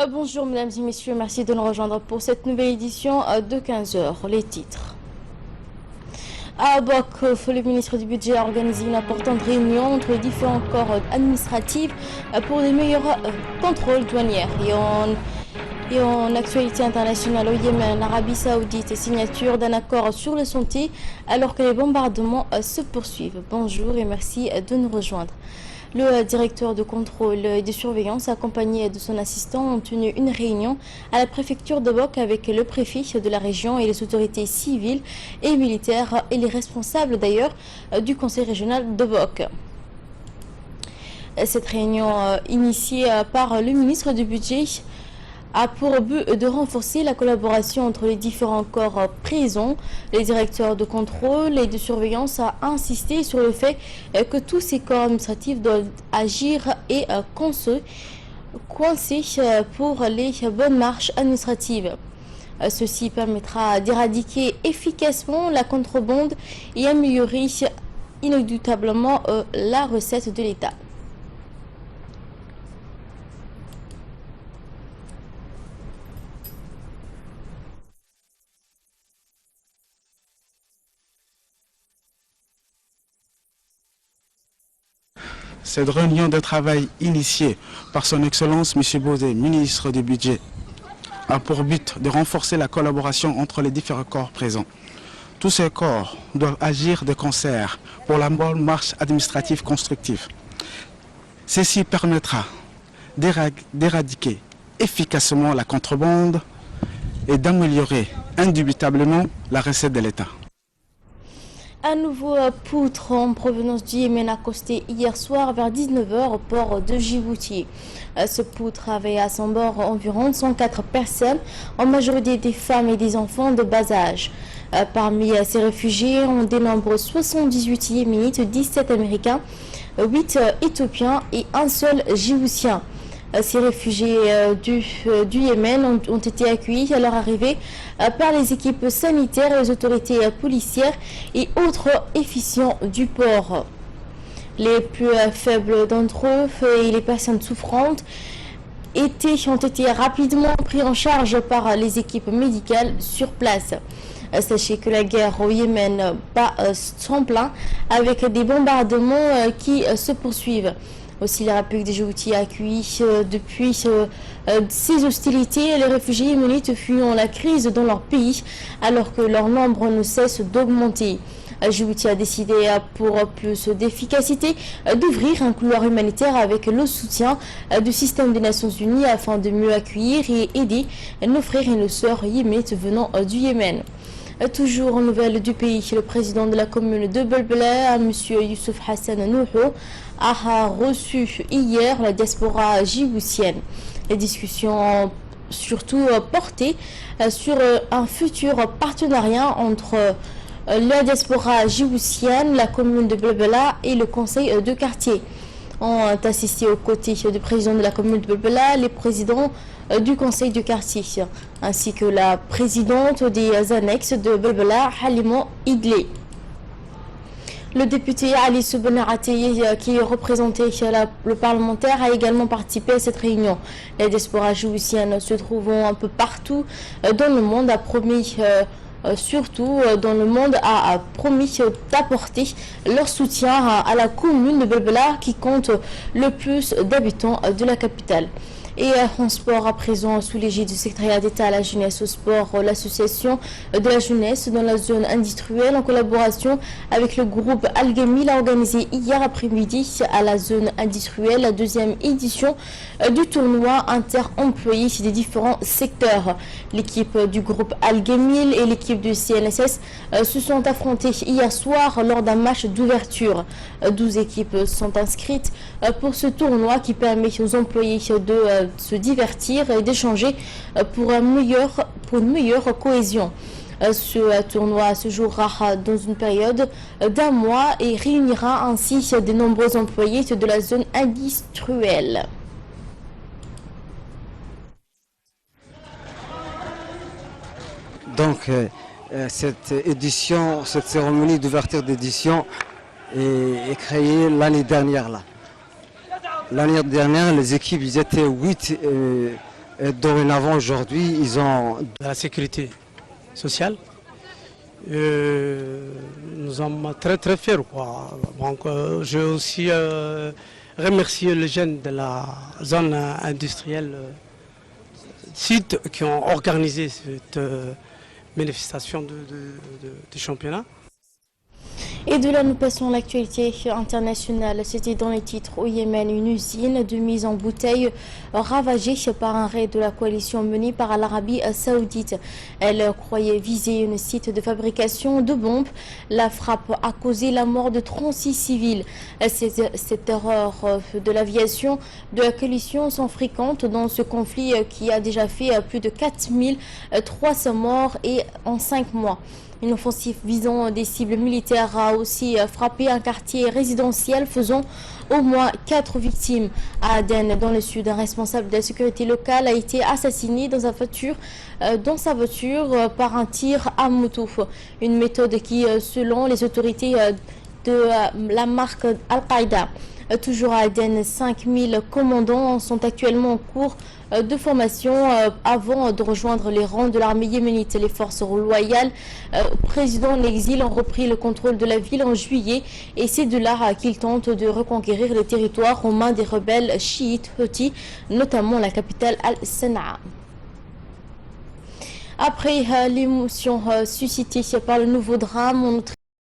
Bonjour mesdames et messieurs, merci de nous rejoindre pour cette nouvelle édition de 15 heures. Les titres. À Bokov, le ministre du Budget a organisé une importante réunion entre les différents corps administratifs pour des meilleurs contrôles douaniers. Et en actualité internationale au Yémen, l'Arabie Saoudite, signature d'un accord sur la santé alors que les bombardements se poursuivent. Bonjour et merci de nous rejoindre. Le directeur de contrôle et de surveillance, accompagné de son assistant, ont tenu une réunion à la préfecture de Bok avec le préfet de la région et les autorités civiles et militaires et les responsables d'ailleurs du conseil régional de Bok. Cette réunion initiée par le ministre du Budget a pour but de renforcer la collaboration entre les différents corps présents. Les directeurs de contrôle et de surveillance a insisté sur le fait que tous ces corps administratifs doivent agir et coincer pour les bonnes marches administratives. Ceci permettra d'éradiquer efficacement la contrebande et améliorer inéluctablement la recette de l'État. Cette réunion de travail initiée par son Excellence M. Bozé, ministre du Budget, a pour but de renforcer la collaboration entre les différents corps présents. Tous ces corps doivent agir de concert pour la bonne marche administrative constructive. Ceci permettra d'éradiquer efficacement la contrebande et d'améliorer indubitablement la recette de l'État. Un nouveau poutre en provenance du Yémen a accosté hier soir vers 19h au port de Djibouti. Ce poutre avait à son bord environ 104 personnes, en majorité des femmes et des enfants de bas âge. Parmi ces réfugiés, on dénombre 78 Yéménites, 17 Américains, 8 Éthiopiens et un seul Djiboutien. Ces réfugiés du Yémen ont été accueillis à leur arrivée par les équipes sanitaires et les autorités policières et autres efficients du port. Les plus faibles d'entre eux et les personnes souffrantes ont été rapidement pris en charge par les équipes médicales sur place. Sachez que la guerre au Yémen bat son plein avec des bombardements qui se poursuivent. Aussi, la République de Djibouti a accueilli depuis ces hostilités les réfugiés yéménites fuyant la crise dans leur pays alors que leur nombre ne cesse d'augmenter. Djibouti a décidé pour plus d'efficacité d'ouvrir un couloir humanitaire avec le soutien du système des Nations Unies afin de mieux accueillir et aider nos frères et nos sœurs yéménites venant du Yémen. Toujours en nouvelles du pays, le président de la commune de Belbela, M. Youssouf Hassan Nouhou, a reçu hier la diaspora djiboutienne. Les discussions ont surtout porté sur un futur partenariat entre la diaspora djiboutienne, la commune de Belbela et le conseil de quartier. Ont assisté aux côtés du président de la commune de Belbela, les présidents du conseil de quartier, ainsi que la présidente des annexes de Belbela, Halimo Idlé. Le député Ali Soubenarati, qui représentait le parlementaire, a également participé à cette réunion. Les diasporas djiboutiennes se trouvant un peu partout dans le monde a promis d'apporter leur soutien à la commune de Belbela qui compte le plus d'habitants de la capitale. Et en sport, à présent, sous l'égide du secrétariat d'État à la jeunesse au sport, l'association de la jeunesse dans la zone industrielle, en collaboration avec le groupe Al-Gamil, a organisé hier après-midi à la zone industrielle la deuxième édition du tournoi inter-employés des différents secteurs. L'équipe du groupe Al-Gamil et l'équipe du CNSS se sont affrontées hier soir lors d'un match d'ouverture. 12 équipes sont inscrites pour ce tournoi qui permet aux employés de se divertir et d'échanger pour une meilleure cohésion. Ce tournoi se jouera dans une période d'un mois et réunira ainsi de nombreux employés de la zone industrielle. Donc, cette cérémonie d'ouverture d'édition est créée l'année dernière là. L'année dernière, les équipes, ils étaient 8 Et dorénavant, aujourd'hui, ils ont... La sécurité sociale. Nous sommes très très fiers, quoi. Donc, j'ai aussi remercié les jeunes de la zone industrielle site qui ont organisé cette manifestation de championnat. Et de là, nous passons à l'actualité internationale. C'était dans les titres au Yémen, une usine de mise en bouteille ravagée par un raid de la coalition menée par l'Arabie saoudite. Elle croyait viser un site de fabrication de bombes. La frappe a causé la mort de 36 civils. Cette erreur de l'aviation de la coalition sont fréquentes dans ce conflit qui a déjà fait plus de 4300 morts et en 5 mois. Une offensive visant des cibles militaires a aussi frappé un quartier résidentiel faisant au moins 4 victimes. À Aden, dans le sud, un responsable de la sécurité locale a été assassiné dans sa voiture par un tir à moto. Une méthode qui, selon les autorités de la marque Al-Qaïda, toujours à Aden, 5000 commandants sont actuellement en cours de formation avant de rejoindre les rangs de l'armée yéménite. Les forces loyales, président en exil, ont repris le contrôle de la ville en juillet et c'est de là qu'ils tentent de reconquérir le territoire aux mains des rebelles chiites Houthis, notamment la capitale Al-Sanaa. Après l'émotion suscitée par le nouveau drame,